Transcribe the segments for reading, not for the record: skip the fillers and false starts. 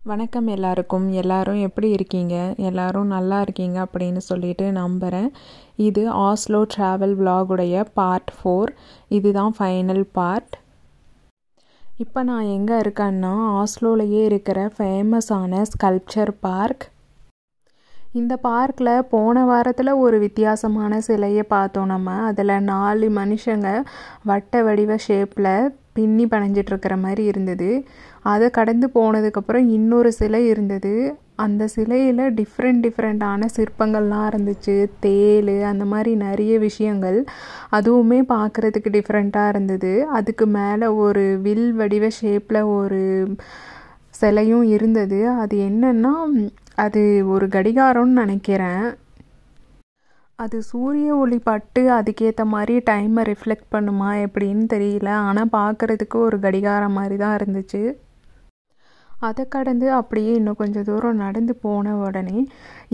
வணக்கம் எல்லாருக்கும். எல்லாரும் எப்படி இருக்கீங்க? எல்லாரும் நல்லா இருக்கீங்க அப்படின்னு சொல்லிட்டு நம்புகிறேன். இது ஆஸ்லோ ட்ராவல் விலாகுடைய பார்ட் 4. இதுதான் ஃபைனல் பார்ட். இப்போ நான் எங்கே இருக்கேன்னா ஆஸ்லோலையே இருக்கிற ஃபேமஸான ஸ்கல்ப்சர் பார்க். இந்த பார்க்கில் போன வாரத்தில் ஒரு வித்தியாசமான சிலையை பார்த்தோம். நம்ம அதில் 4 மனுஷங்க வட்ட வடிவ ஷேப்பில் பின்னி பணிஞ்சிட்ருக்கிற மாதிரி இருந்தது. அதை கடந்து போனதுக்கப்புறம் இன்னொரு சிலை இருந்தது. அந்த சிலையில் டிஃப்ரெண்ட்டான சிற்பங்கள்லாம் இருந்துச்சு. தேள் அந்த மாதிரி நிறைய விஷயங்கள், அதுவுமே பார்க்குறதுக்கு டிஃப்ரெண்ட்டாக இருந்தது. அதுக்கு மேலே ஒரு வில் வடிவ ஷேப்பில் ஒரு சிலையும் இருந்தது. அது என்னன்னா, அது ஒரு கடிகாரம்னு நினைக்கிறேன். அது சூரிய ஒளி பட்டு அதுக்கேற்ற மாதிரி டைமை ரிஃப்ளெக்ட் பண்ணுமா எப்படின்னு தெரியல. ஆனால் பார்க்குறதுக்கு ஒரு கடிகாரம் மாதிரி தான் இருந்துச்சு. அதை கடந்து அப்படியே இன்னும் கொஞ்சம் தூரம் நடந்து போன உடனே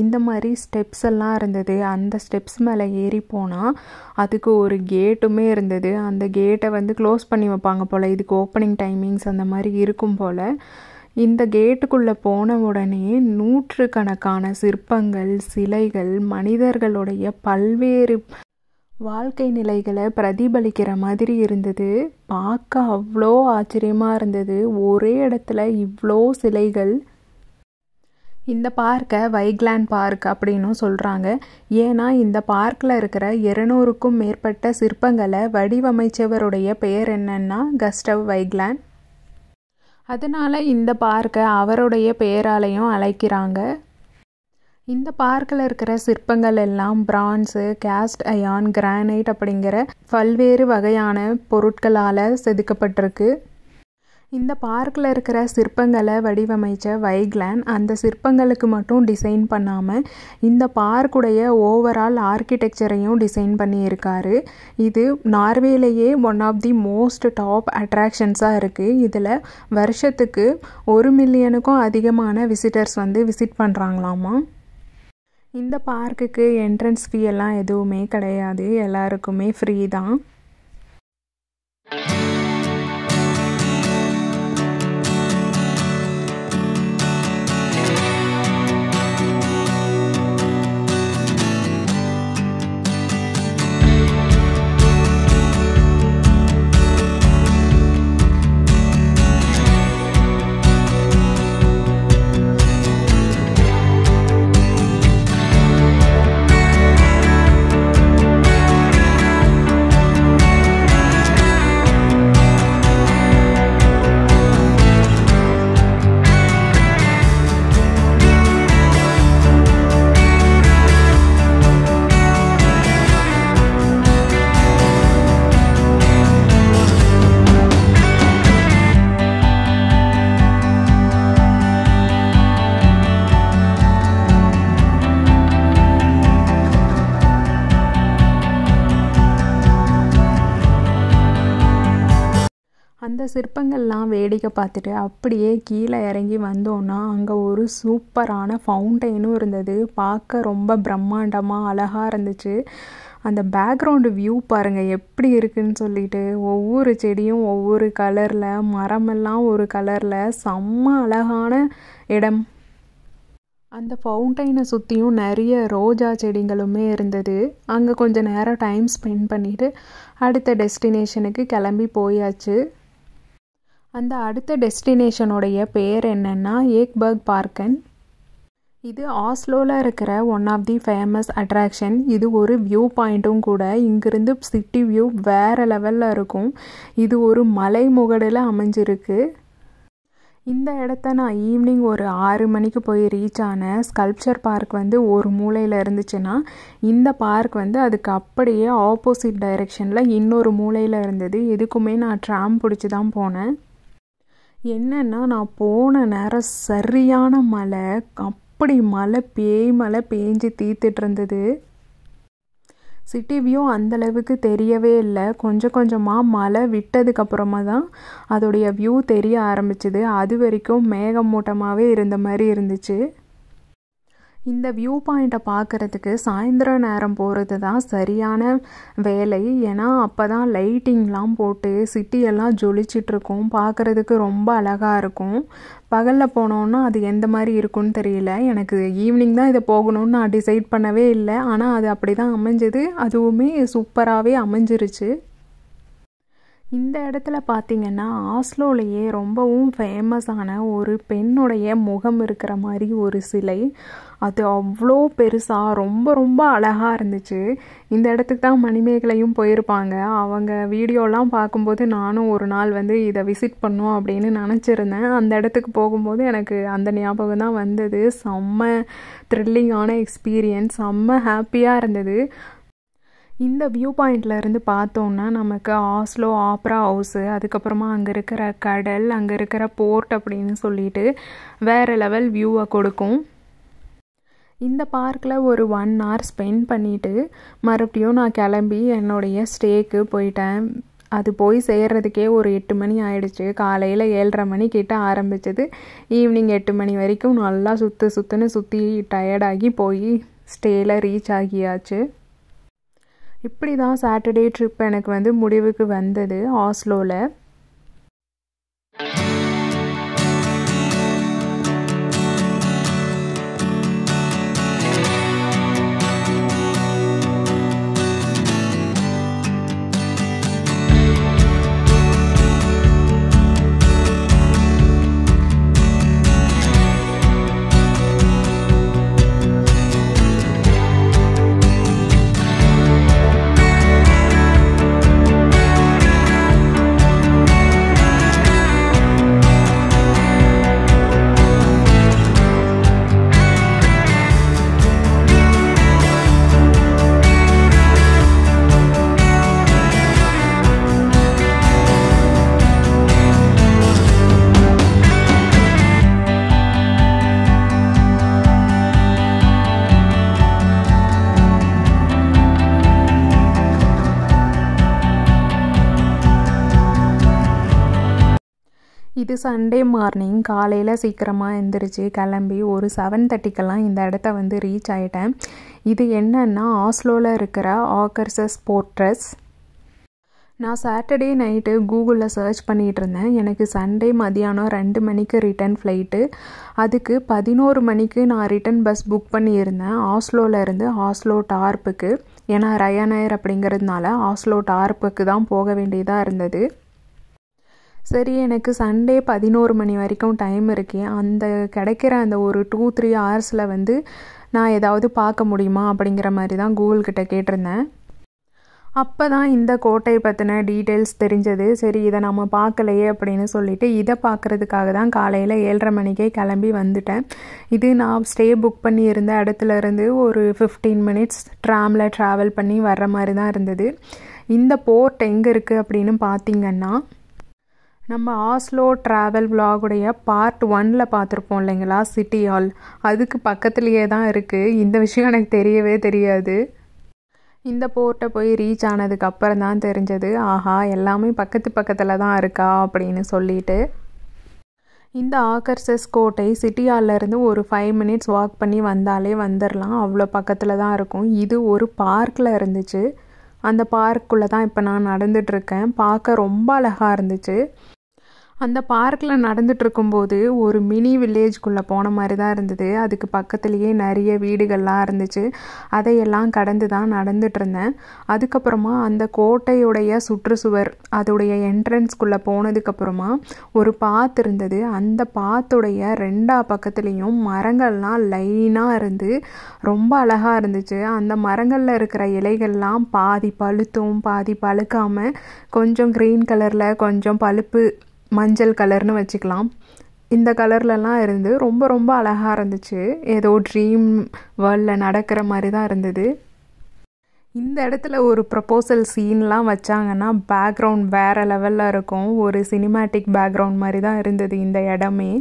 இந்த மாதிரி ஸ்டெப்ஸ் எல்லாம் இருந்தது. அந்த ஸ்டெப்ஸ் மேலே ஏறி போனால் அதுக்கு ஒரு கேட்டுமே இருந்தது. அந்த கேட்டை க்ளோஸ் பண்ணி வைப்பாங்க போல். இதுக்கு ஓப்பனிங் டைமிங்ஸ் அந்த மாதிரி இருக்கும் போல். இந்த கேட்டுக்குள்ளே போன உடனே நூற்றுக்கணக்கான சிற்பங்கள், சிலைகள், மனிதர்களுடைய பல்வேறு வாழ்க்கை நிலைகளை பிரதிபலிக்கிற மாதிரி இருந்தது. பார்க்க அவ்வளோ ஆச்சரியமாக இருந்தது. ஒரே இடத்துல இவ்வளோ சிலைகள். இந்த பார்க்கை வைக்லேண்ட் பார்க் அப்படின்னும் சொல்கிறாங்க. ஏன்னா இந்த பார்க்கில் இருக்கிற 200க்கும் மேற்பட்ட சிற்பங்களை வடிவமைச்சவருடைய பெயர் என்னன்னா கஸ்டவ் வைக்லேண்ட். அதனால் இந்த பார்க்கை அவருடைய பெயராலையும் அழைக்கிறாங்க. இந்த பார்க்கில் இருக்கிற சிற்பங்கள் எல்லாம் பிரான்ஸு, கேஸ்ட் அயான், கிரானைட் அப்படிங்கிற பல்வேறு வகையான பொருட்களால் செதுக்கப்பட்டிருக்கு. இந்த பார்க்கில் இருக்கிற சிற்பங்களை வடிவமைச்ச வைக்லேண்ட் அந்த சிற்பங்களுக்கு மட்டும் டிசைன் பண்ணாமல் இந்த பார்க்குடைய ஓவரால் ஆர்கிடெக்சரையும் டிசைன் பண்ணியிருக்காரு. இது நார்வேலேயே one of the most top அட்ராக்ஷன்ஸாக இருக்குது. இதில் வருஷத்துக்கு 1 மில்லியனுக்கும் அதிகமான விசிட்டர்ஸ் விசிட் பண்ணுறாங்களாமா. இந்த பார்க்குக்கு என்ட்ரன்ஸ் ஃபீ எல்லாம் எதுவுமே கிடையாது. எல்லாருக்குமே ஃப்ரீ தான். அந்த சிற்பங்கள்லாம் வேடிக்கை பார்த்துட்டு அப்படியே கீழே இறங்கி வந்தோன்னா அங்கே ஒரு சூப்பரான ஃபவுண்டெயினும் இருந்தது. பார்க்க ரொம்ப பிரம்மாண்டமாக அழகாக இருந்துச்சு. அந்த பேக்ரவுண்டு வியூ பாருங்கள் எப்படி இருக்குன்னு சொல்லிட்டு. ஒவ்வொரு செடியும் ஒவ்வொரு கலரில், மரமெல்லாம் ஒரு கலரில், செம்ம அழகான இடம். அந்த ஃபவுண்டெயினை சுற்றியும் நிறைய ரோஜா செடிகளுமே இருந்தது. அங்கே கொஞ்சம் நேரம் டைம் ஸ்பெண்ட் பண்ணிவிட்டு அடுத்த டெஸ்டினேஷனுக்கு கிளம்பி போயாச்சு. அந்த அடுத்த டெஸ்டினேஷனுடைய பேர் என்னென்னா ஏக்பர்க் பார்க்கன். இது ஆஸ்லோவில் இருக்கிற one of the famous attraction. இது ஒரு வியூ பாயிண்ட்டும் கூட. இங்கிருந்து சிட்டி வியூ வேறு லெவலில் இருக்கும். இது ஒரு மலை முகடில் அமைஞ்சிருக்கு. இந்த இடத்த நான் ஈவினிங் ஒரு 6 மணிக்கு போய் ரீச் ஆனேன். ஸ்கல்ப்சர் பார்க் ஒரு மூலையில் இருந்துச்சுன்னா இந்த பார்க் அதுக்கு அப்படியே ஆப்போசிட் டைரெக்ஷனில் இன்னொரு மூலையில் இருந்தது. எதுக்குமே நான் ட்ராம் பிடிச்சி தான் போனேன். என்னென்னா, நான் போன நேரம் சரியான மழை. அப்படி மழை பேஞ்சு தீர்த்துட்டு இருந்தது. சிட்டி வியூ அந்தளவுக்கு தெரியவே இல்லை. கொஞ்சம் கொஞ்சமாக மழை விட்டதுக்கப்புறமா தான் அதோடைய வியூ தெரிய ஆரம்பிச்சுது. அது வரைக்கும் மேகமூட்டமாகவே இருந்த மாதிரி இருந்துச்சு. இந்த வியூ பாயிண்ட்டை பார்க்குறதுக்கு சாயந்தர நேரம் போகிறது தான் சரியான வேலை. ஏன்னா அப்போ தான் லைட்டிங்லாம் போட்டு சிட்டியெல்லாம் ஜொலிச்சிட்ருக்கும். பார்க்குறதுக்கு ரொம்ப அழகாக இருக்கும். பகலில் போனோன்னா அது எந்த மாதிரி இருக்குன்னு தெரியல. எனக்கு ஈவினிங் தான் இதை போகணும்னு நான் டிசைட் பண்ணவே இல்லை. ஆனால் அது அப்படி தான் அமைஞ்சது. அதுவுமே சூப்பராகவே அமைஞ்சிருச்சு. இந்த இடத்துல பார்த்திங்கன்னா ஆஸ்லோலையே ரொம்பவும் ஃபேமஸான ஒரு பெண்ணுடைய முகம் இருக்கிற மாதிரி ஒரு சிலை. அது அவ்வளோ பெருசாக ரொம்ப ரொம்ப அழகாக இருந்துச்சு. இந்த இடத்துக்கு தான் மணிமேகலையும் போயிருப்பாங்க. அவங்க வீடியோலாம் பார்க்கும்போது நானும் ஒரு நாள் வந்து இதை விசிட் பண்ணோம் அப்படின்னு நினச்சிருந்தேன். அந்த இடத்துக்கு போகும்போது எனக்கு அந்த ஞாபகம் தான் வந்தது. செம்ம த்ரில்லிங்கான எக்ஸ்பீரியன்ஸ், செம்ம ஹாப்பியாக இருந்தது. இந்த வியூ பாயிண்ட்லேருந்து பார்த்தோன்னா நமக்கு ஆஸ்லோ ஆப்ரா ஹவுஸு, அதுக்கப்புறமா அங்கே இருக்கிற கடல், அங்கே இருக்கிற போர்ட் அப்படின்னு சொல்லிட்டு வேறு லெவல் வியூவை கொடுக்கும். இந்த பார்க்கில் ஒரு 1 hour ஸ்பெண்ட் பண்ணிவிட்டு மறுபடியும் நான் கிளம்பி என்னுடைய ஸ்டேக்கு போயிட்டேன். அது போய் சேர்றதுக்கே ஒரு 8 மணி ஆயிடுச்சு. காலையில் 7:30 மணிக்கிட்ட ஆரம்பிச்சது. ஈவினிங் 8 மணி வரைக்கும் நல்லா சுற்றி டயர்டாகி போய் ஸ்டேயில் ரீச் ஆகியாச்சு. இப்படி தான் சாட்டர்டே ட்ரிப் எனக்கு வந்து முடிவுக்கு வந்தது ஆஸ்லோவில். இது சண்டே மார்னிங் காலையில் சீக்கிரமாக எழுந்திரிச்சு கிளம்பி ஒரு 7:30க்கெல்லாம் இந்த இடத்த வந்து ரீச் ஆகிட்டேன். இது என்னன்னா ஆஸ்லோவில் இருக்கிற ஆக்கர்சஸ் போர்ட்ரஸ். நான் சாட்டர்டே நைட்டு கூகுளில் சர்ச் பண்ணிகிட்டு இருந்தேன். எனக்கு சண்டே மதியானம் 2 மணிக்கு ரிட்டன் ஃப்ளைட்டு. அதுக்கு 11 மணிக்கு நான் ரிட்டன் பஸ் புக் பண்ணியிருந்தேன் ஆஸ்லோவில் இருந்து ஆஸ்லோ டார்ப்புக்கு. ஏன்னா ரயானேர் அப்படிங்கிறதுனால ஆஸ்லோ டார்ப்புக்கு தான் போக வேண்டியதாக இருந்தது. சரி, எனக்கு சண்டே 11 மணி வரைக்கும் டைம் இருக்கு. அந்த கிடைக்கிற அந்த ஒரு 2-3 ஹவர்ஸில் வந்து நான் ஏதாவது பார்க்க முடியுமா அப்படிங்கிற மாதிரி தான் கூகுள்கிட்ட கேட்டிருந்தேன். அப்போ தான் இந்த கோட்டை பற்றின டீட்டெயில்ஸ் தெரிஞ்சது. சரி, இதை நம்ம பார்க்கலையே அப்படின்னு சொல்லிட்டு இதை பார்க்குறதுக்காக தான் காலையில் 7:30 மணிக்கே கிளம்பி வந்துட்டேன். இது நான் ஸ்டே புக் பண்ணி இருந்த இடத்துல இருந்து ஒரு 15 minutes ட்ராவல் பண்ணி வர்ற மாதிரி தான் இருந்தது. இந்த போர்ட் எங்கே இருக்குது அப்படின்னு பார்த்திங்கன்னா நம்ம ஆஸ்லோ ட்ராவல் விலாகுடைய பார்ட் 1ல் பார்த்துருப்போம் இல்லைங்களா, சிட்டி ஹால், அதுக்கு பக்கத்துலேயே தான் இருக்குது. இந்த விஷயம் எனக்கு தெரியவே தெரியாது. இந்த போர்ட்டை போய் ரீச் ஆனதுக்கு அப்புறம் தான் தெரிஞ்சது, ஆஹா எல்லாமே பக்கத்தில் தான் இருக்கா அப்படின்னு சொல்லிட்டு. இந்த ஆக்கர்சஸ் கோட்டை சிட்டி ஹால்லேருந்து ஒரு 5 minutes வாக் பண்ணி வந்தாலே வந்துடலாம். அவ்வளோ பக்கத்தில் தான் இருக்கும். இது ஒரு பார்க்கில் இருந்துச்சு. அந்த பார்க்குள்ளே தான் இப்போ நான் நடந்துகிட்ருக்கேன். பார்க்க ரொம்ப அழகாக இருந்துச்சு. அந்த பார்க்கில் நடந்துட்டு இருக்கும்போது ஒரு மினி வில்லேஜ்குள்ளே போன மாதிரி தான் இருந்தது. அதுக்கு பக்கத்துலேயே நிறைய வீடுகள்லாம் இருந்துச்சு. அதையெல்லாம் கடந்து தான் நடந்துட்டு இருந்தேன். அதுக்கப்புறமா அந்த கோட்டையுடைய சுற்றுச்சுவர், அதோடைய என்ட்ரன்ஸ்குள்ளே போனதுக்கப்புறமா ஒரு பாத் இருந்தது. அந்த பாத்துடைய 2 பக்கத்துலேயும் மரங்கள்லாம் லைனாக இருந்து ரொம்ப அழகாக இருந்துச்சு. அந்த மரங்களில் இருக்கிற இலைகள்லாம் பாதி பழுத்தும் பாதி பழுக்காமல் கொஞ்சம் க்ரீன் கலரில் கொஞ்சம் பழுப்பு மஞ்சள் கலர்னு வச்சுக்கலாம், இந்த கலர்லலாம் இருந்து ரொம்ப ரொம்ப அழகாக இருந்துச்சு. ஏதோ ட்ரீம் வேர்ல்டில் நடக்கிற மாதிரி தான் இருந்தது. இந்த இடத்துல ஒரு ப்ரப்போசல் சீன்லாம் வச்சாங்கன்னா பேக்ரவுண்ட் வேறு லெவலில் இருக்கும். ஒரு சினிமேட்டிக் பேக்ரவுண்ட் மாதிரி தான் இருந்தது இந்த இடமே.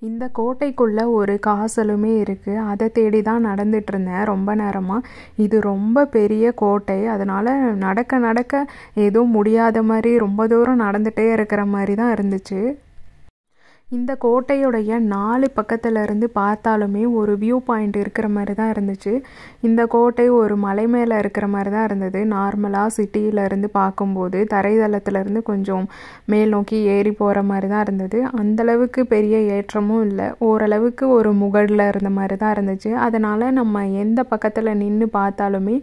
இந்த கோட்டைக்குள்ளே ஒரு காசலுமே இருக்குது. அதை தேடி தான் நடந்துட்டு இருந்தேன் ரொம்ப நேரமாக. இது ரொம்ப பெரிய கோட்டை, அதனால் நடக்க ஏதோ முடியாத மாதிரி ரொம்ப தூரம் நடந்துகிட்டே இருக்கிற மாதிரி தான் இருந்துச்சு. இந்த கோட்டையுடைய 4 பக்கத்துல இருந்து பார்த்தாலுமே ஒரு வியூ பாயிண்ட் இருக்கிற மாதிரி தான் இருந்துச்சு. இந்த கோட்டை ஒரு மலை மேலே இருக்கிற மாதிரி தான் இருந்தது. நார்மலாக சிட்டியிலேருந்து பார்க்கும்போது தரைதளத்துலேருந்து கொஞ்சம் மேல் நோக்கி ஏறி போகிற மாதிரி தான் இருந்தது. அந்தளவுக்கு பெரிய ஏற்றமும் இல்லை, ஓரளவுக்கு ஒரு முகடில் இருந்த மாதிரி தான் இருந்துச்சு. அதனால் நம்ம எந்த பக்கத்தில் நின்று பார்த்தாலுமே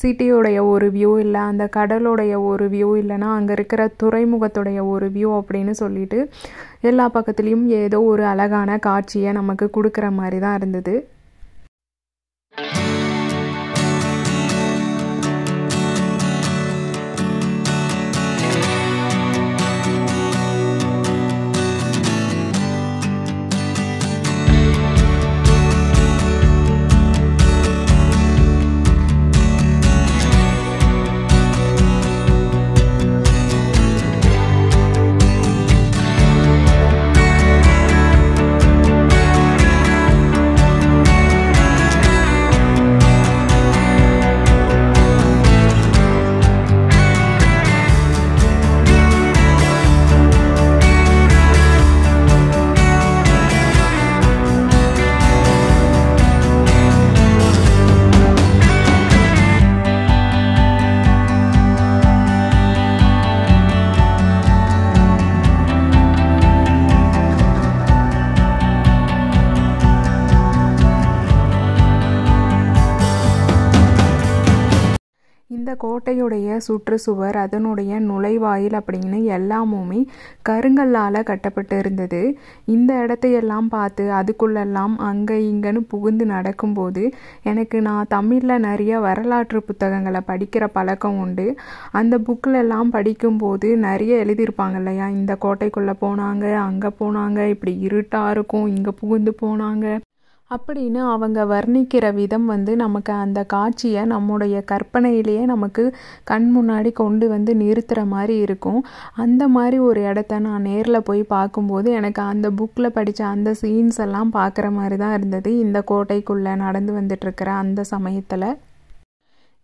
சிட்டியோடைய ஒரு வியூ இல்லை, அந்த கடலோடைய ஒரு வியூ இல்லைன்னா அங்கே இருக்கிற துறைமுகத்துடைய ஒரு வியூ அப்படின்னு சொல்லிட்டு எல்லா பக்கத்துலேயும் ஏதோ ஒரு அழகான காட்சியை நமக்கு கொடுக்குற மாதிரி தான் இருந்தது. இந்த கோட்டையுடைய சுற்றுச்சுவர், அதனுடைய நுழைவாயில் அப்படின்னு எல்லாமுமே கருங்கல்லால் கட்டப்பட்டு இருந்தது. இந்த இடத்தையெல்லாம் பார்த்து அதுக்குள்ளெல்லாம் அங்கே இங்கேன்னு புகுந்து நடக்கும்போது நான் தமிழில் நிறைய வரலாற்று புத்தகங்களை படிக்கிற பழக்கம் உண்டு. அந்த புக்கிலெல்லாம் படிக்கும்போது நிறைய எழுதியிருப்பாங்க இல்லையா, இந்த கோட்டைக்குள்ளே போனாங்க, அங்கே போனாங்க, இப்படி இருட்டாக இருக்கும், இங்கே புகுந்து போனாங்க அப்படின்னு அவங்க வர்ணிக்கிற விதம் நமக்கு அந்த காட்சியை நம்முடைய கற்பனையிலேயே நமக்கு கண் முன்னாடி கொண்டு நிறுத்துகிற மாதிரி இருக்கும். அந்த மாதிரி ஒரு இடத்த நான் நேரில் போய் பார்க்கும்போது எனக்கு அந்த புக்கில் படித்த அந்த சீன்ஸ் எல்லாம் பார்க்குற மாதிரி தான் இருந்தது. இந்த கோட்டைக்குள்ளே நடந்து வந்துட்டுருக்கிற அந்த சமயத்தில்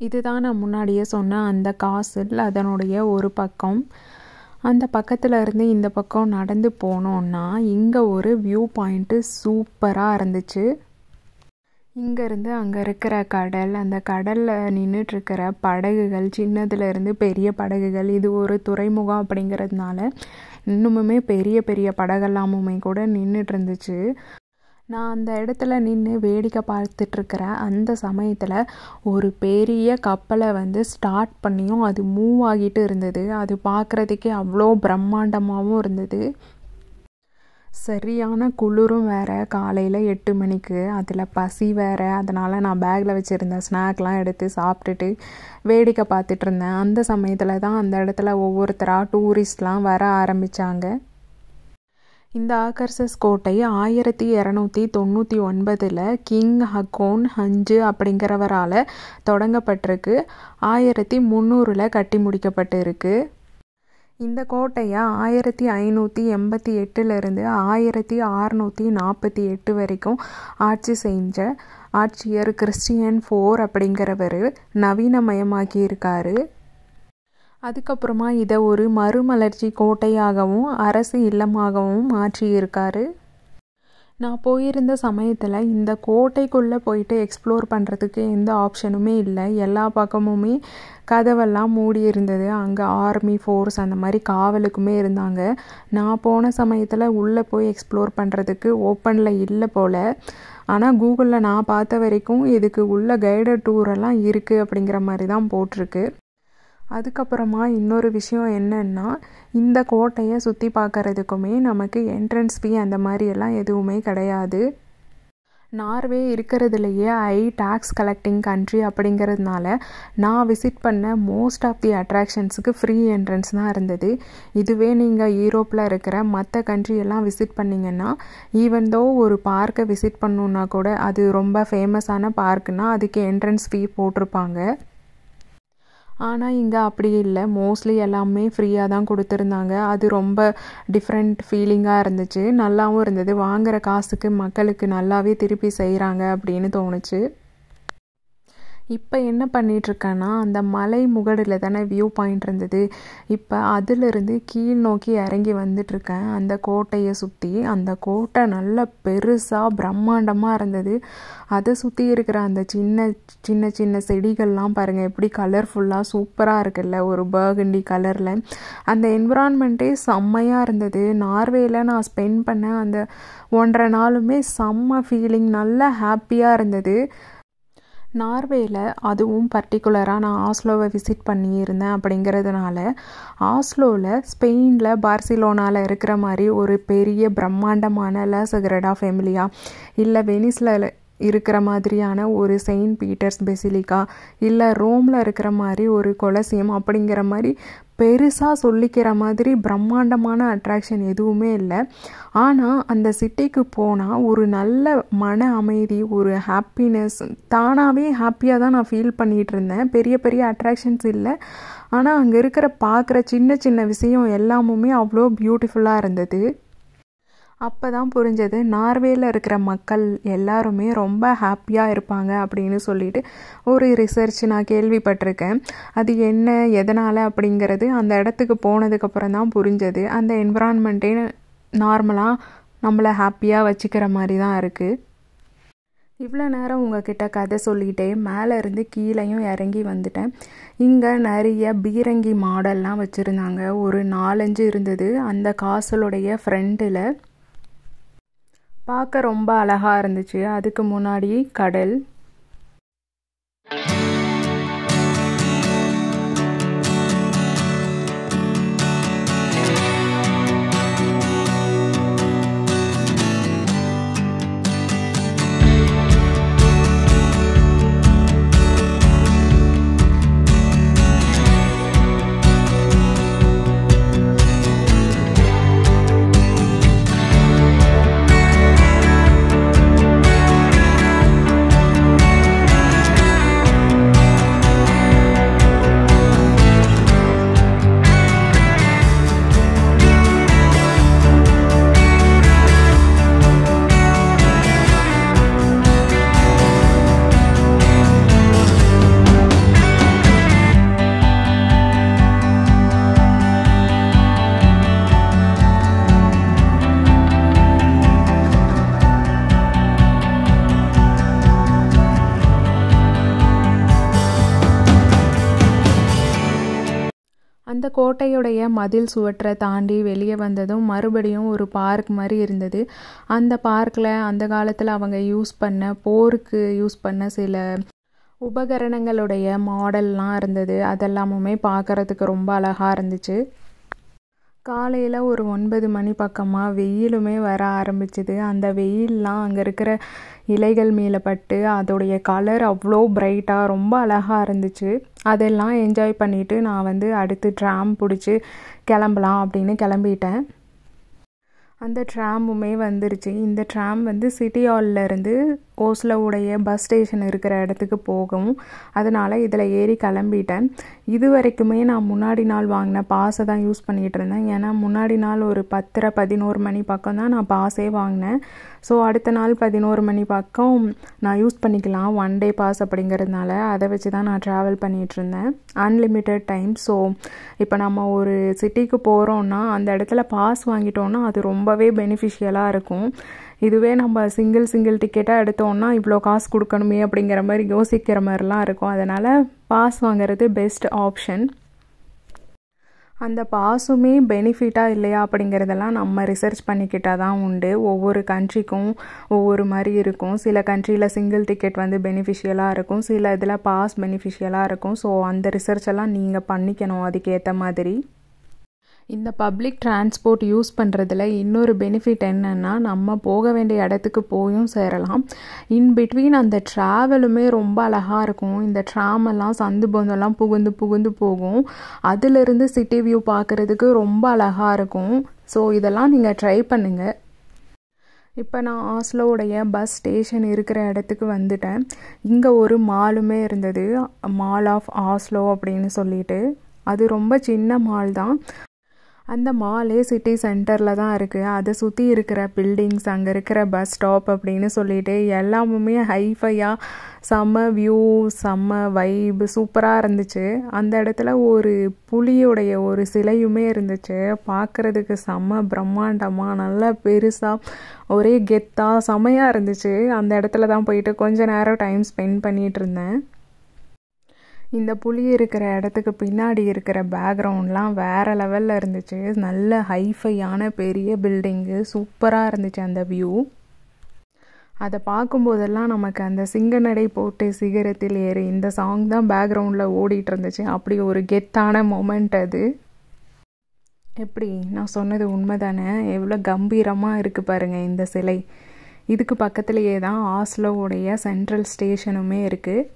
இதுதான் நான் முன்னாடியே சொன்ன அந்த காசில், அதனுடைய ஒரு பக்கம். அந்த பக்கத்தில் இருந்து இந்த பக்கம் நடந்து போனோன்னா இங்கே ஒரு வியூ பாயிண்ட்டு சூப்பராக இருந்துச்சு. இங்கேருந்து அங்கே இருக்கிற கடல், அந்த கடலில் நின்றுட்டுருக்கிற படகுகள், சின்னதுலேருந்து பெரிய படகுகள், இது ஒரு துறைமுகம் அப்படிங்கிறதுனால இன்னுமுமே பெரிய பெரிய படகெல்லாமுமே கூட நின்றுட்டு இருந்துச்சு. நான் அந்த இடத்துல நின்று வேடிக்கை பார்த்துட்ருக்கிற அந்த சமயத்தில் ஒரு பெரிய கப்பலை ஸ்டார்ட் பண்ணியும் அது மூவ் ஆகிட்டு இருந்தது. அது பார்க்குறதுக்கே அவ்வளோ பிரம்மாண்டமாகவும் இருந்தது. சரியான குளிரும் வேறு, காலையில் 8 மணிக்கு. அதில் பசி வேறு. அதனால் நான் பேக்கில் வச்சுருந்த ஸ்நாக்லாம் எடுத்து சாப்பிட்டுட்டு வேடிக்கை பார்த்துட்டு இருந்தேன். அந்த சமயத்தில் தான் அந்த இடத்துல ஒவ்வொருத்தராக டூரிஸ்ட்லாம் வர ஆரம்பித்தாங்க. இந்த ஆக்கர்சஸ் கோட்டை 1299 கிங் ஹகோன் ஹஞ்சு அப்படிங்கிறவரால் தொடங்கப்பட்டிருக்கு. 1300 கட்டி முடிக்கப்பட்டு இருக்கு. இந்த கோட்டையை 1588 1648 வரைக்கும் ஆட்சி செஞ்ச ஆட்சியர் கிறிஸ்டியன் 4 அப்படிங்கிறவர் நவீனமயமாக்கி இருக்காரு. அதுக்கப்புறமா இதை ஒரு மறுமலர்ச்சி கோட்டையாகவும் அரசு இல்லமாகவும் மாற்றியிருக்காரு. நான் போயிருந்த சமயத்தில் இந்த கோட்டைக்குள்ளே போயிட்டு எக்ஸ்ப்ளோர் பண்ணுறதுக்கு எந்த ஆப்ஷனுமே இல்லை. எல்லா பக்கமுமே கதவெல்லாம் மூடி இருந்தது. அங்கே ஆர்மி ஃபோர்ஸ் அந்த மாதிரி காவலுக்குமே இருந்தாங்க. நான் போன சமயத்தில் உள்ளே போய் எக்ஸ்ப்ளோர் பண்ணுறதுக்கு ஓப்பனில் இல்லை போல். ஆனால் கூகுளில் நான் பார்த்த வரைக்கும் இதுக்கு உள்ள கைடட் டூரெல்லாம் இருக்குது அப்படிங்கிற மாதிரி தான் போட்டிருக்கு. அதுக்கப்புறமா இன்னொரு விஷயம் என்னன்னா, இந்த கோட்டையை சுற்றி பார்க்குறதுக்குமே நமக்கு என்ட்ரன்ஸ் ஃபீ அந்த மாதிரியெல்லாம் எதுவுமே கிடையாது. நார்வே இருக்கிறதுலையே டாக்ஸ் கலெக்டிங் கண்ட்ரி அப்படிங்கிறதுனால நான் விசிட் பண்ண மோஸ்ட் ஆஃப் தி அட்ராக்ஷன்ஸுக்கு ஃப்ரீ என்ட்ரன்ஸ் தான் இருந்தது. இதுவே நீங்கள் யூரோப்பில் இருக்கிற மற்ற கண்ட்ரியெல்லாம் விசிட் பண்ணிங்கன்னா, ஈவன் தோ ஒரு பார்க்கை விசிட் பண்ணணுன்னா கூட, அது ரொம்ப ஃபேமஸான பார்க்குன்னா அதுக்கு என்ட்ரன்ஸ் ஃபீ போட்டிருப்பாங்க. ஆனால் இங்கே அப்படி இல்லை, மோஸ்ட்லி எல்லாமே ஃப்ரீயாக தான் கொடுத்துருந்தாங்க. அது ரொம்ப டிஃப்ரெண்ட் ஃபீலிங்காக இருந்துச்சு, நல்லாவும் இருந்தது. வாங்குகிற காசுக்கு மக்களுக்கு நல்லாவே திருப்பி செய்கிறாங்க அப்படின்னு தோணுச்சு. இப்போ என்ன பண்ணிகிட்ருக்கேன்னா, அந்த மலை முகடில் தானே வியூ பாயிண்ட் இருந்தது. இப்போ அதிலிருந்து கீழ் நோக்கி இறங்கி வந்துட்டுருக்கேன் அந்த கோட்டையை சுற்றி. அந்த கோட்டை நல்ல பெருசாக பிரம்மாண்டமாக இருந்தது. அதை சுற்றி இருக்கிற அந்த சின்ன சின்ன சின்ன செடிகள்லாம் பாருங்கள் எப்படி கலர்ஃபுல்லாக சூப்பராக இருக்குல்ல, ஒரு பர்கண்டி கலரில். அந்த என்விரான்மெண்ட்டே செம்மையாக இருந்தது. நார்வேயில் நான் ஸ்பெண்ட் பண்ண அந்த 1.5 நாளுமே செம்ம ஃபீலிங், நல்லா ஹாப்பியாக இருந்தது. நார்வேயில் அதுவும் பர்டிகுலராக நான் ஆஸ்லோவை விசிட் பண்ணியிருந்தேன். அப்படிங்கிறதுனால ஆஸ்லோவில் ஸ்பெயினில் பார்சிலோனாவில் இருக்கிற மாதிரி ஒரு பெரிய பிரம்மாண்டமான லா சக்ரடா ஃபேமிலியா, இல்லை வெனிஸில் இருக்கிற மாதிரியான ஒரு செயின்ட் பீட்டர்ஸ் பெசிலிக்கா, இல்லை ரோமில் இருக்கிற மாதிரி ஒரு கொலசியம் அப்படிங்கிற மாதிரி பெருசாக சொல்லிக்கிற மாதிரி பிரம்மாண்டமான அட்ராக்ஷன் எதுவுமே இல்லை. ஆனால் அந்த சிட்டிக்கு போனால் ஒரு நல்ல மன அமைதி, ஒரு ஹாப்பினஸ், தானாகவே ஹாப்பியாக தான் நான் ஃபீல் பண்ணிகிட்டு இருந்தேன். பெரிய பெரிய அட்ராக்ஷன்ஸ் இல்லை, ஆனால் அங்கே இருக்கிற பார்க்குற சின்ன சின்ன விஷயம் எல்லாமுமே அவ்வளோ பியூட்டிஃபுல்லாக இருந்தது. அப்போ தான் புரிஞ்சது, நார்வேயில் இருக்கிற மக்கள் எல்லாருமே ரொம்ப ஹாப்பியாக இருப்பாங்க அப்படின்னு சொல்லிட்டு ஒரு ரிசர்ச் நான் கேள்விப்பட்டிருக்கேன். அது என்ன எதனால் அப்படிங்கிறது அந்த இடத்துக்கு போனதுக்கப்புறம் தான் புரிஞ்சது. அந்த என்விரான்மெண்ட்டே நார்மலாக நம்மளை ஹாப்பியாக வச்சுக்கிற மாதிரி தான் இருக்குது. இவ்வளோ நேரம் உங்ககிட்ட கதை சொல்லிகிட்டே மேலே இருந்து கீழேயும் இறங்கி வந்துட்டேன். இங்கே நிறைய பீரங்கி மாடல்லாம் வச்சுருந்தாங்க. ஒரு 4-5 இருந்தது அந்த காசலுடைய ஃப்ரண்ட்டில். பார்க்க ரொம்ப அழகாக இருந்துச்சு. அதுக்கு முன்னாடி கடல். அந்த கோட்டையுடைய மதில் சுவற்றை தாண்டி வெளியே வந்ததும் மறுபடியும் ஒரு பார்க் மாதிரி இருந்தது. அந்த பார்க்கில் அந்த காலத்தில் அவங்க போருக்கு யூஸ் பண்ண சில உபகரணங்களுடைய மாடல்லாம் இருந்தது. அதெல்லாமுமே பார்க்குறதுக்கு ரொம்ப அழகாக இருந்துச்சு. காலையில் ஒரு 9 மணி பக்கமாக வெயிலுமே வர ஆரம்பிச்சுது. அந்த வெயிலெலாம் அங்கே இருக்கிற இலைகள் மேலே பட்டு அதோடைய கலர் அவ்வளோ பிரைட்டாக ரொம்ப அழகாக இருந்துச்சு. அதெல்லாம் என்ஜாய் பண்ணிவிட்டு நான் அடுத்து ட்ராம் பிடிச்சி கிளம்பலாம் அப்படின்னு கிளம்பிட்டேன். அந்த ட்ராமுமே வந்துருச்சு. இந்த ட்ராம் சிட்டி ஹால்லேருந்து ஓஸ்லோவுடைய பஸ் ஸ்டேஷன் இருக்கிற இடத்துக்கு போகும். அதனால் இதில் ஏறி கிளம்பிட்டேன். இது வரைக்குமே நான் முன்னாடி நாள் வாங்கின பாஸை தான் யூஸ் பண்ணிகிட்டு இருந்தேன். ஏன்னா முன்னாடி நாள் ஒரு 10-11 மணி பக்கம் தான் நான் பாஸே வாங்கினேன். ஸோ அடுத்த நாள் 11 மணி பக்கம் நான் யூஸ் பண்ணிக்கலாம், 1 டே பாஸ் அப்படிங்கிறதுனால அதை வச்சு தான் நான் ட்ராவல் பண்ணிகிட்ருந்தேன். Unlimited time. ஸோ இப்போ நம்ம ஒரு சிட்டிக்கு போகிறோன்னா அந்த இடத்துல பாஸ் வாங்கிட்டோன்னா அது ரொம்பவே பெனிஃபிஷியலாக இருக்கும். இதுவே நம்ம சிங்கிள் டிக்கெட்டாக எடுத்தோன்னா இவ்வளோ காசு கொடுக்கணுமே அப்படிங்கிற மாதிரி யோசிக்கிற மாதிரிலாம் இருக்கும். அதனால் பாஸ் வாங்குறது பெஸ்ட் ஆப்ஷன். அந்த பாஸுமே பெனிஃபிட்டாக இல்லையா அப்படிங்கிறதெல்லாம் நம்ம ரிசர்ச் பண்ணிக்கிட்டால் தான் உண்டு. ஒவ்வொரு கண்ட்ரிக்கும் ஒவ்வொரு மாதிரி இருக்கும். சில கண்ட்ரியில் சிங்கிள் டிக்கெட் பெனிஃபிஷியலாக இருக்கும், சில இதில் பாஸ் பெனிஃபிஷியலாக இருக்கும். ஸோ அந்த ரிசர்ச் எல்லாம் நீங்கள் பண்ணிக்கணும் அதுக்கேற்ற மாதிரி. இந்த பப்ளிக் டிரான்ஸ்போர்ட் யூஸ் பண்ணுறதுல இன்னொரு பெனிஃபிட் என்னென்னா, நம்ம போக வேண்டிய இடத்துக்கு போயும் சேரலாம். இன்பிட்வீன் அந்த ட்ராவலுமே ரொம்ப அழகாக இருக்கும். இந்த ட்ராமெல்லாம் சந்து பந்தெல்லாம் புகுந்து போகும். அதிலிருந்து சிட்டி வியூ பார்க்குறதுக்கு ரொம்ப அழகாக இருக்கும். ஸோ இதெல்லாம் நீங்கள் ட்ரை பண்ணுங்கள். இப்போ நான் ஆஸ்லோவுடைய பஸ் ஸ்டேஷன் இருக்கிற இடத்துக்கு வந்துட்டேன். இங்கே ஒரு மாலுமே இருந்தது, மால் ஆஃப் ஆஸ்லோ அப்படின்னு சொல்லிட்டு. அது ரொம்ப சின்ன மால் தான். அந்த மாலே சிட்டி சென்டரில் தான் இருக்குது. அதை சுற்றி இருக்கிற பில்டிங்ஸ், அங்கே இருக்கிற பஸ் ஸ்டாப் அப்படின்னு சொல்லிட்டு எல்லாமுமே ஹைஃபையாக செம்ம வியூ, செம்ம வைப், சூப்பராக இருந்துச்சு. அந்த இடத்துல ஒரு புலியோடைய ஒரு சிலையுமே இருந்துச்சு. பார்க்குறதுக்கு செம்ம பிரம்மாண்டமாக, நல்லா பெருசாக, ஒரே கெத்தாக செம்மையாக இருந்துச்சு. அந்த இடத்துல தான் போயிட்டு கொஞ்ச நேரம் டைம் ஸ்பெண்ட் பண்ணிகிட்டு இருந்தேன். இந்த புலி இருக்கிற இடத்துக்கு பின்னாடி இருக்கிற பேக்ரவுண்ட்லாம் வேறு லெவலில் இருந்துச்சு. நல்ல ஹைஃபையான பெரிய பில்டிங்கு, சூப்பராக இருந்துச்சு அந்த வியூ. அதை பார்க்கும்போதெல்லாம் நமக்கு அந்த சிங்கநடை போட்டு சிகரத்தில் ஏறு இந்த சாங் தான் பேக்ரவுண்டில் ஓடிட்டு இருந்துச்சு. அப்படி ஒரு கெத்தான மொமெண்ட் அது. எப்படி நான் சொன்னது உண்மை தானே? எவ்வளோ கம்பீரமாக இருக்குது பாருங்கள் இந்த சிலை. இதுக்கு பக்கத்துலேயே தான் ஆஸ்லோவுடைய சென்ட்ரல் ஸ்டேஷனுமே இருக்குது.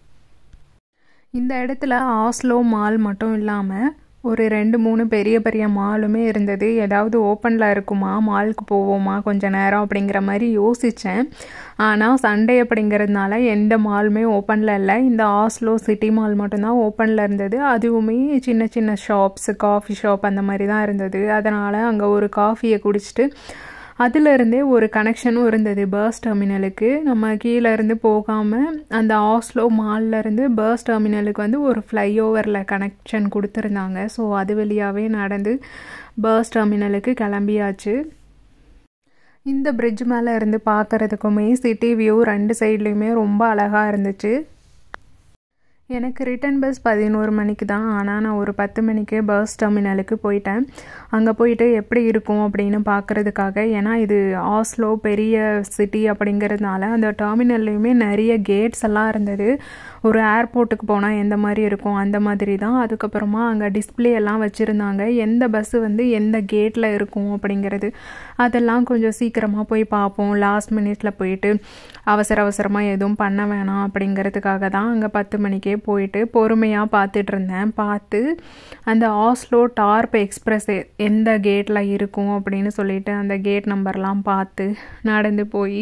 இந்த இடத்துல ஆஸ்லோ மால் மட்டும் இல்லாமல் ஒரு 2-3 பெரிய பெரிய மாலுமே இருந்தது. ஏதாவது ஓப்பனில் இருக்குமா, மாலுக்கு போவோமா கொஞ்சம் நேரம் அப்படிங்கிற மாதிரி யோசித்தேன். ஆனால் சண்டே அப்படிங்கிறதுனால எந்த மாலுமே ஓப்பனில் இல்லை. இந்த ஆஸ்லோ சிட்டி மால் மட்டும்தான் ஓப்பனில் இருந்தது. அதுவுமே சின்ன சின்ன ஷாப்ஸ், காஃபி ஷாப் அந்த மாதிரி தான் இருந்தது. அதனால் அங்கே ஒரு காஃபியை குடிச்சிட்டு அதிலிருந்தே ஒரு கனெக்ஷனும் இருந்தது பஸ் டெர்மினலுக்கு. நம்ம கீழே இருந்து போகாமல் அந்த ஆஸ்லோ மால்லேருந்து பஸ் டெர்மினலுக்கு வந்து ஒரு ஃப்ளைஓவரில் கனெக்ஷன் கொடுத்துருந்தாங்க. ஸோ அது வழியாகவே நடந்து பஸ் டெர்மினலுக்கு கிளம்பியாச்சு. இந்த பிரிட்ஜ் மேலே இருந்து பார்க்குறதுக்குமே சிட்டி வியூ 2 சைட்லேயுமே ரொம்ப அழகாக இருந்துச்சு. எனக்கு ரிட்டன் பஸ் 11 மணிக்கு தான். ஆனால் நான் ஒரு 10 மணிக்கு பஸ் டெர்மினலுக்கு போயிட்டேன். அங்கே போயிட்டு எப்படி இருக்கும் அப்படின்னு பார்க்குறதுக்காக. ஏன்னா இது ஆஸ்லோ பெரிய சிட்டி அப்படிங்கிறதுனால அந்த டெர்மினல்லையுமே நிறைய கேட்ஸ் எல்லாம் இருந்தது. ஒரு ஏர்போர்ட்டுக்கு போனால் எந்த மாதிரி இருக்கும் அந்த மாதிரி தான். அதுக்கப்புறமா அங்கே டிஸ்பிளே எல்லாம் வச்சுருந்தாங்க, எந்த பஸ்ஸு வந்து எந்த கேட்டில் இருக்கும் அப்படிங்கிறது. அதெல்லாம் கொஞ்சம் சீக்கிரமாக போய் பார்ப்போம், லாஸ்ட் மினிட்ல போயிட்டு அவசரமாக எதுவும் பண்ண வேணாம் அப்படிங்கிறதுக்காக தான் அங்கே 10 மணிக்கே போயிட்டு பொறுமையாக பார்த்துட்டு இருந்தேன். பார்த்து அந்த ஆஸ்லோ டார்ப் எக்ஸ்பிரஸ் எந்த கேட்டில் இருக்கும் அப்படின்னு சொல்லிட்டு அந்த கேட் நம்பர்லாம் பார்த்து நடந்து போய்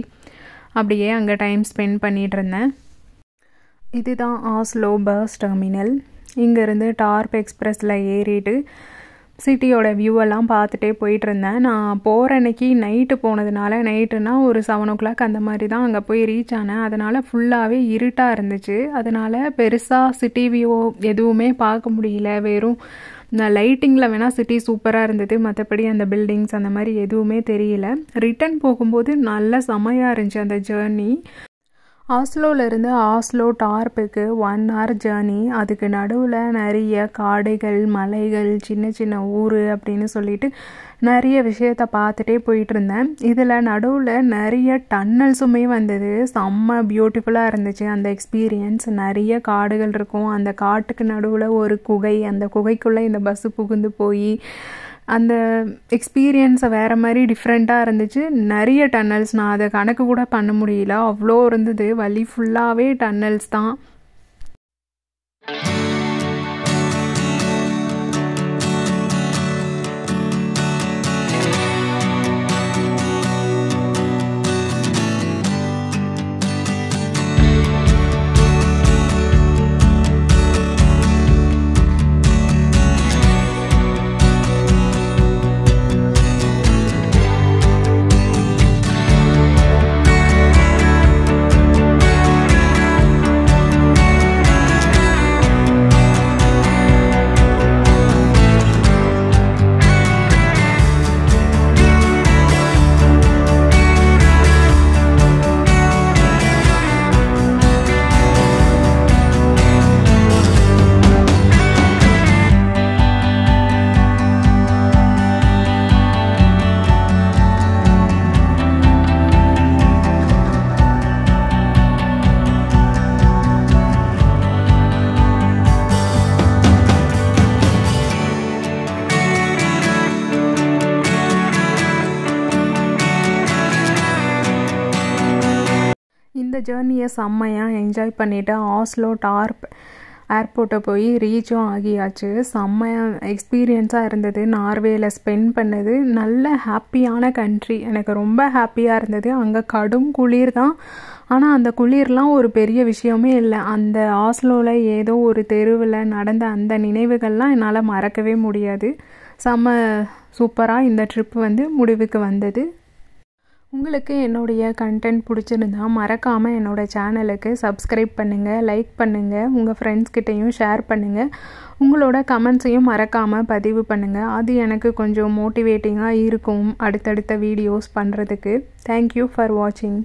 அப்படியே அங்கே டைம் ஸ்பெண்ட் பண்ணிகிட்டு இருந்தேன். இதுதான் ஆஸ்லோ பஸ் டெர்மினல். இங்கேருந்து டார்ப் எக்ஸ்பிரஸில் ஏறிட்டு சிட்டியோட வியூவெல்லாம் பார்த்துட்டே போயிட்டு இருந்தேன். நான் போகிற அன்னைக்கு நைட்டு போனதுனால, நைட்டுனா ஒரு 7 o'clock அந்த மாதிரி தான் அங்கே போய் ரீச் ஆனேன். அதனால் ஃபுல்லாகவே இருட்டாக இருந்துச்சு. அதனால் பெருசாக சிட்டி வியூ எதுவுமே பார்க்க முடியல. வெறும் லைட்டிங்கில் வேணால் சிட்டி சூப்பராக இருந்தது, மற்றபடி அந்த பில்டிங்ஸ் அந்த மாதிரி எதுவுமே தெரியல. ரிட்டன் போகும்போது நல்ல செமையாக இருந்துச்சு அந்த ஜேர்னி. ஆஸ்லோவிலேருந்து ஆஸ்லோ டார்ப்புக்கு 1 hour ஜேர்னி. அதுக்கு நடுவில் நிறைய காடுகள், மலைகள், சின்ன சின்ன ஊர் அப்படின்னு சொல்லிட்டு நிறைய விஷயத்த பார்த்துட்டே போயிட்டு இருந்தேன். இதில் நடுவில் நிறைய டன்னல்ஸுமே வந்தது. செம்ம பியூட்டிஃபுல்லாக இருந்துச்சு அந்த எக்ஸ்பீரியன்ஸ். நிறைய காடுகள் இருக்கும், அந்த காட்டுக்கு நடுவில் ஒரு குகை, அந்த குகைக்குள்ளே இந்த பஸ்ஸு புகுந்து போய் அந்த எக்ஸ்பீரியன்ஸை வேறு மாதிரி டிஃப்ரெண்ட்டாக இருந்துச்சு. நிறைய டன்னல்ஸ், நான் அதை கணக்கு கூட பண்ண முடியல, அவ்வளோ இருந்தது. வழி ஃபுல்லாகவே டன்னல்ஸ் தான். இந்த ஜேர்னியை செம்மையாக என்ஜாய் பண்ணிவிட்டு ஆஸ்லோ டார்ப் ஏர்போர்ட்டை போய் ரீச்சும் ஆகியாச்சு. செம்மையாக எக்ஸ்பீரியன்ஸாக இருந்தது நார்வேயில் ஸ்பெண்ட் பண்ணது. நல்ல ஹாப்பியான கண்ட்ரி, எனக்கு ரொம்ப ஹாப்பியாக இருந்தது. அங்கே கடும் குளிர் தான், ஆனால் அந்த குளிர்லாம் ஒரு பெரிய விஷயமே இல்லை. அந்த ஆஸ்லோவில் ஏதோ ஒரு தெருவில் நடந்த அந்த நினைவுகள்லாம் என்னால் மறக்கவே முடியாது. செம்ம சூப்பராக இந்த ட்ரிப் வந்து முடிவுக்கு வந்தது. உங்களுக்கு என்னுடைய கண்டென்ட் பிடிச்சிருந்தா மறக்காமல் என்னோடய சேனலுக்கு சப்ஸ்கிரைப் பண்ணுங்கள், லைக் பண்ணுங்கள், உங்கள் ஃப்ரெண்ட்ஸ்கிட்டையும் ஷேர் பண்ணுங்கள். உங்களோட கமெண்ட்ஸையும் மறக்காமல் பதிவு பண்ணுங்கள். அது எனக்கு கொஞ்சம் மோட்டிவேட்டிங்காக இருக்கும் அடுத்தடுத்த வீடியோஸ் பண்ணுறதுக்கு. தேங்க்யூ ஃபார் வாட்சிங்.